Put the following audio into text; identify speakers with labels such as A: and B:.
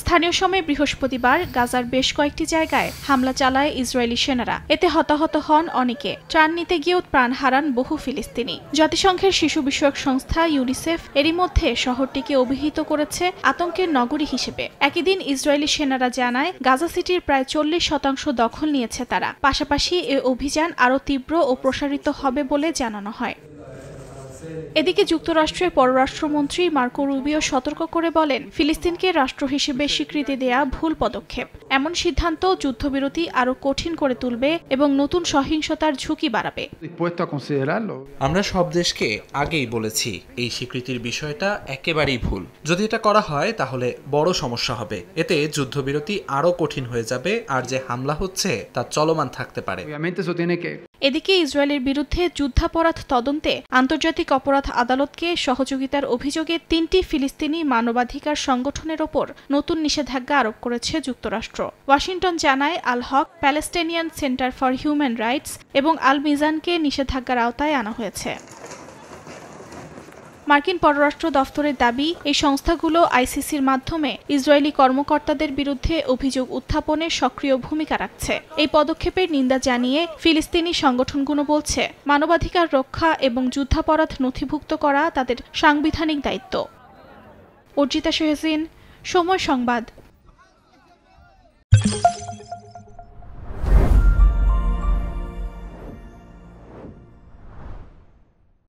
A: স্থানীয় সময় বৃহস্পতিবার গাজার বেশ কয়েকটি জায়গায় হামলা চালায় ইসরায়েলি সেনারা। এতে হতাহত হন অনেকে। ত্রাণ নিতে গিয়েও প্রাণ হারান বহু ফিলিস্তিনি। জাতিসংঘের শিশু বিষয়ক সংস্থা ইউনিসেফ এরই মধ্যে শহরটিকে অভিহিত করেছে আতঙ্কের নগরী হিসেবে। একই দিন ইসরায়েলি সেনারা জানায় গাজা সিটির প্রায় 40% দখল নিয়েছে তারা। পাশাপাশি এ অভিযান আরও তীব্র ও প্রসারিত হবে বলে জানানো হয়। এদিকে যুক্তরাষ্ট্রের পররাষ্ট্রমন্ত্রী মার্কো রুবিও সতর্ক করে বলেন, ফিলিস্তিনকে রাষ্ট্র হিসেবে স্বীকৃতি দেয়া ভুল পদক্ষেপ। এমন সিদ্ধান্ত যুদ্ধবিরতি আরও কঠিন করে তুলবে এবং নতুন সহিংসতার ঝুঁকি বাড়াবে।
B: আমরা সব দেশকে আগেই বলেছি, এই স্বীকৃতির বিষয়টা একেবারেই ভুল। যদি এটা করা হয় তাহলে বড় সমস্যা হবে। এতে যুদ্ধবিরতি আরও কঠিন হয়ে যাবে, আর যে হামলা হচ্ছে তা চলমান থাকতে পারে।
A: এদিকে ইসরায়েলের বিরুদ্ধে যুদ্ধাপরাধ তদন্তে আন্তর্জাতিক অপরাধ আদালতকে সহযোগিতার অভিযোগে 3টি ফিলিস্তিনি মানবাধিকার সংগঠনের ওপর নতুন নিষেধাজ্ঞা আরোপ করেছে যুক্তরাষ্ট্র। ওয়াশিংটন জানায়, Al Haq, Palestinian centre for human rights এবং আল মিজানকে নিষেধাজ্ঞার আওতায় আনা হয়েছে। মার্কিন পররাষ্ট্র দফতরের দাবি, এই সংস্থাগুলো আইসিসির মাধ্যমে ইসরায়েলি কর্মকর্তাদের বিরুদ্ধে অভিযোগ উত্থাপনে সক্রিয় ভূমিকা রাখছে। এই পদক্ষেপের নিন্দা জানিয়ে ফিলিস্তিনি সংগঠনগুলো বলছে, মানবাধিকার রক্ষা এবং যুদ্ধাপরাধ নথিভুক্ত করা তাদের সাংবিধানিক দায়িত্ব। অর্জিতা শেহজিন, সময় সংবাদ।